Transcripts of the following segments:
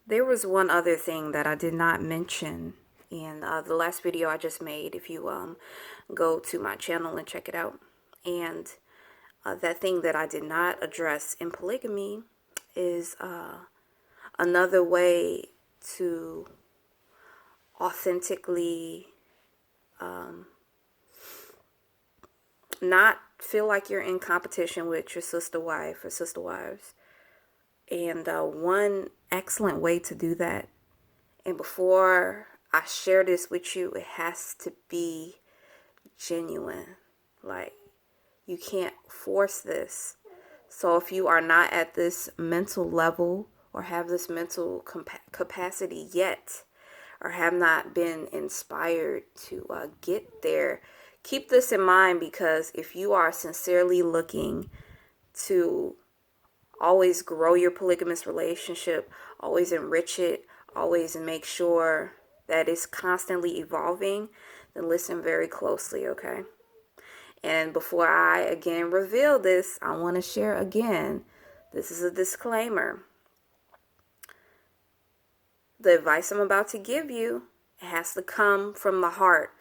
There was one other thing that I did not mention in the last video I just made. If you go to my channel and check it out. And that thing that I did not address in polygamy is another way to authentically not feel like you're in competition with your sister wife or sister wives. And one excellent way to do that, and before I share this with you, it has to be genuine. Like, you can't force this. So if you are not at this mental level or have this mental capacity yet, or have not been inspired to get there, keep this in mind, because if you are sincerely looking to always grow your polygamous relationship, always enrich it, always make sure that it's constantly evolving, then listen very closely, okay? And before I again reveal this, I want to share again, this is a disclaimer. The advice I'm about to give you, it has to come from the heart,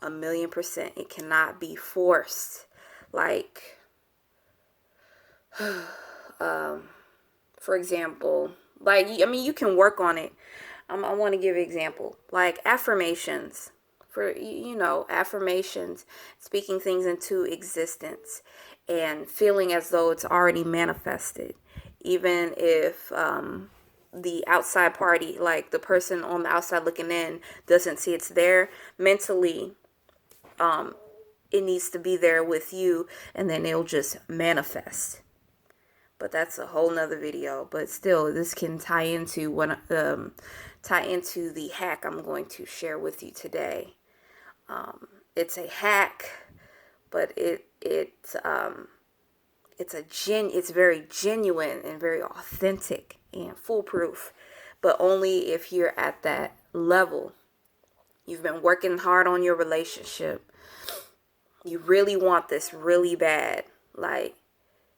1,000,000%. It cannot be forced. Like, for example, like, I mean, you can work on it. I want to give an example, like affirmations. For, you know, affirmations, speaking things into existence and feeling as though it's already manifested, even if the outside party, like the person on the outside looking in, doesn't see it's there. Mentally, it needs to be there with you, and then it'll just manifest. But that's a whole nother video. But still, this can tie into the hack I'm going to share with you today. It's a hack, but it's very genuine and very authentic and foolproof, but only if you're at that level. You've been working hard on your relationship. You really want this really bad. Like,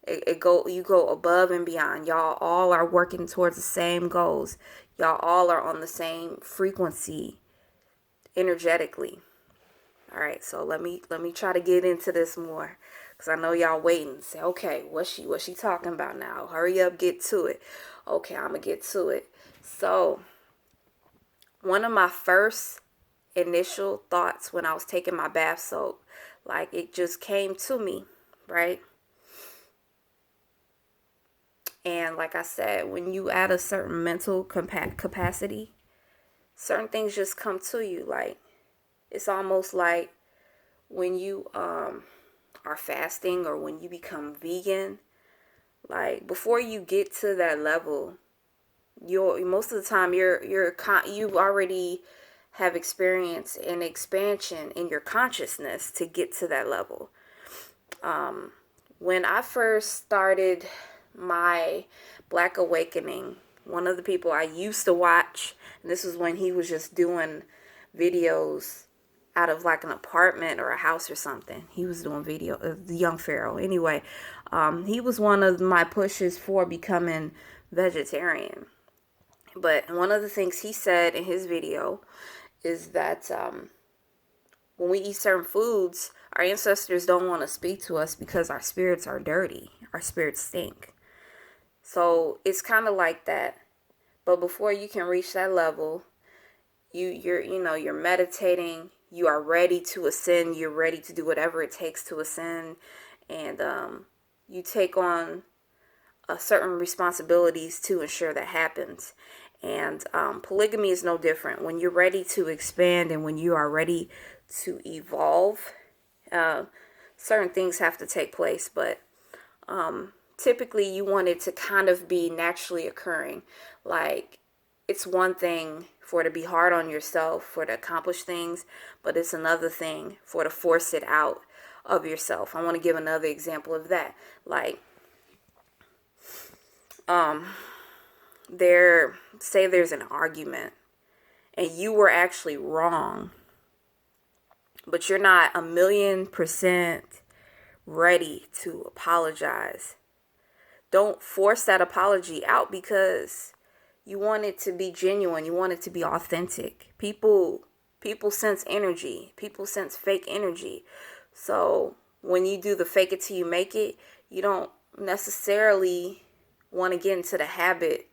you go above and beyond. Y'all all are working towards the same goals. Y'all all are on the same frequency energetically. All right, so let me try to get into this more, because I know y'all waiting. Say, okay, what's she talking about now? Hurry up, get to it. Okay, I'm gonna get to it. So, one of my first initial thoughts when I was taking my bath soak, like, it just came to me, right? And like I said, when you add a certain mental capacity, certain things just come to you. Like, it's almost like when you are fasting, or when you become vegan. Like, before you get to that level, most of the time you already have experience and expansion in your consciousness to get to that level. When I first started my Black Awakening, one of the people I used to watch, and this was when he was just doing videos out of like an apartment or a house or something. He was doing video of the young Pharaoh. Anyway, he was one of my pushes for becoming vegetarian. But one of the things he said in his video is that when we eat certain foods, our ancestors don't want to speak to us because our spirits are dirty. Our spirits stink. So it's kind of like that. But before you can reach that level, you're meditating. You are ready to ascend. You're ready to do whatever it takes to ascend, and you take on certain responsibilities to ensure that happens. And polygamy is no different. When you're ready to expand and when you are ready to evolve, certain things have to take place. But typically, you want it to kind of be naturally occurring. Like, it's one thing for to be hard on yourself, for to accomplish things, but it's another thing for to force it out of yourself. I want to give another example of that. Like, there's an argument and you were actually wrong, but you're not 1,000,000% ready to apologize. Don't force that apology out, because You want it to be genuine. You want it to be authentic. People sense energy. People sense fake energy. So when you do the fake it till you make it, you don't necessarily want to get into the habit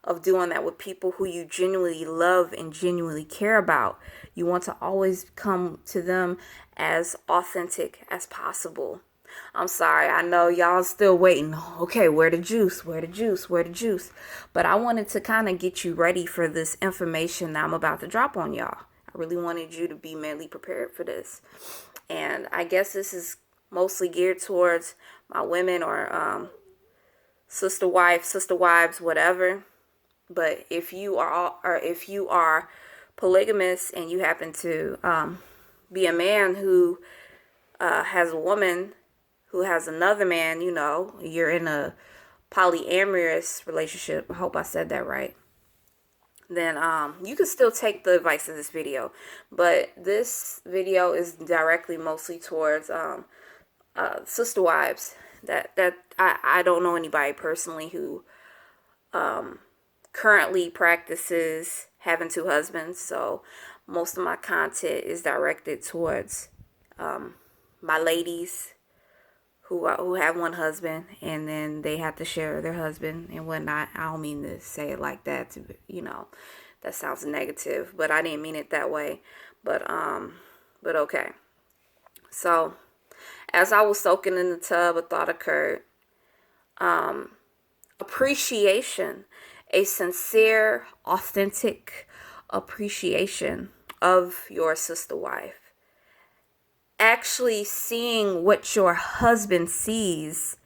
of doing that with people who you genuinely love and genuinely care about. You want to always come to them as authentic as possible. I'm sorry, I know y'all still waiting. Okay, where the juice? Where the juice? Where the juice? But I wanted to kind of get you ready for this information that I'm about to drop on y'all. I really wanted you to be mentally prepared for this. And I guess this is mostly geared towards my women or sister wives, whatever. But if you are polygamous and you happen to be a man who has a woman who has another man, you know, you're in a polyamorous relationship. I hope I said that right. Then you can still take the advice of this video. But this video is directly mostly towards sister wives. That I don't know anybody personally who currently practices having two husbands, so most of my content is directed towards my ladies who have one husband and then they have to share their husband and whatnot. I don't mean to say it like that, to, you know, that sounds negative, but I didn't mean it that way. But okay. So as I was soaking in the tub, a thought occurred. Appreciation, a sincere, authentic appreciation of your sister wife. Actually seeing what your husband sees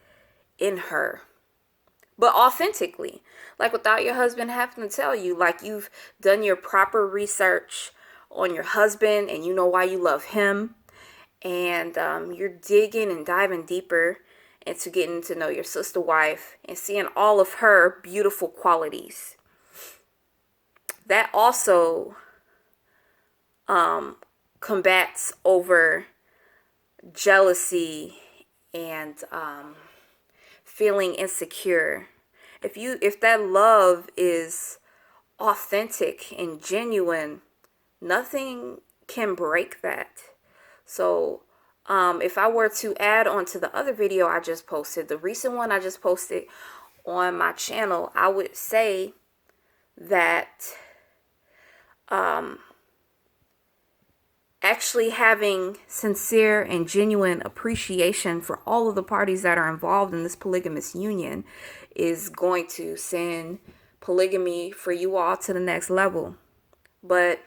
in her, but authentically, like without your husband having to tell you, like you've done your proper research on your husband and you know why you love him, and you're digging and diving deeper into getting to know your sister wife and seeing all of her beautiful qualities. That also combats over jealousy and feeling insecure. If that love is authentic and genuine, nothing can break that. So if I were to add on to the other video I just posted, the recent one I just posted on my channel, I would say that actually having sincere and genuine appreciation for all of the parties that are involved in this polygamous union is going to send polygamy for you all to the next level. But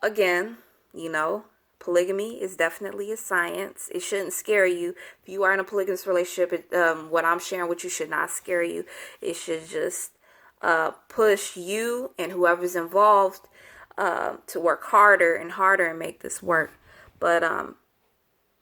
again, you know, polygamy is definitely a science. It shouldn't scare you. If you are in a polygamous relationship, what I'm sharing with you should not scare you. It should just push you and whoever's involved to work harder and harder and make this work. But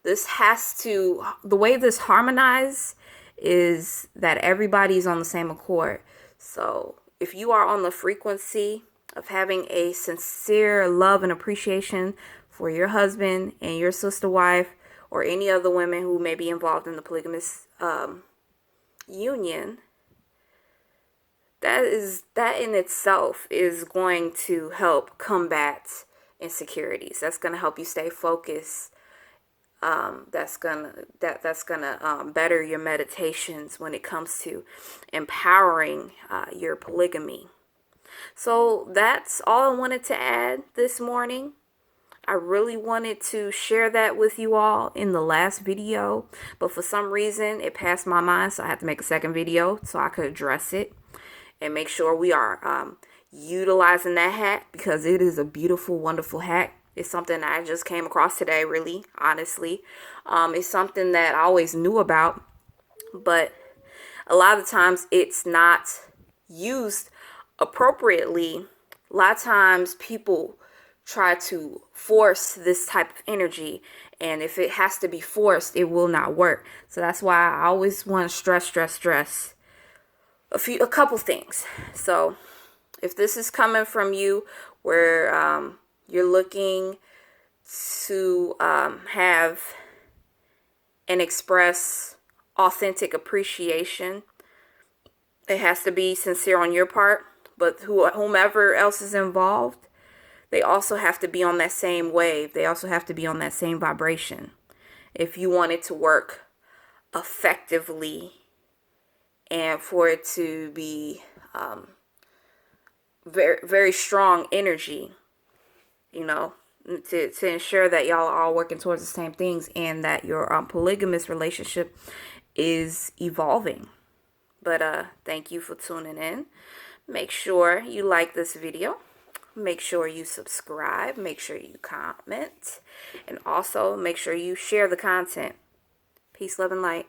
this has to, the way this harmonize is that everybody's on the same accord. So if you are on the frequency of having a sincere love and appreciation for your husband and your sister wife or any other women who may be involved in the polygamous union, that in itself is going to help combat insecurities. That's going to help you stay focused. That's gonna better your meditations when it comes to empowering your polygamy. So that's all I wanted to add this morning. I really wanted to share that with you all in the last video, but for some reason it passed my mind, so I had to make a second video so I could address it and make sure we are utilizing that hack, because it is a beautiful, wonderful hack. It's something that I just came across today, really, honestly. It's something that I always knew about, but a lot of times it's not used appropriately. A lot of times people try to force this type of energy, and if it has to be forced, it will not work. So that's why I always want to stress a couple things. So if this is coming from you where you're looking to have and express authentic appreciation It has to be sincere on your part, but whomever else is involved, they also have to be on that same wave. They also have to be on that same vibration. If you want it to work effectively and for it to be very, very strong energy, you know, to ensure that y'all are all working towards the same things and that your polygamous relationship is evolving. But thank you for tuning in. Make sure you like this video. Make sure you subscribe. Make sure you comment. And also make sure you share the content. Peace, love, and light.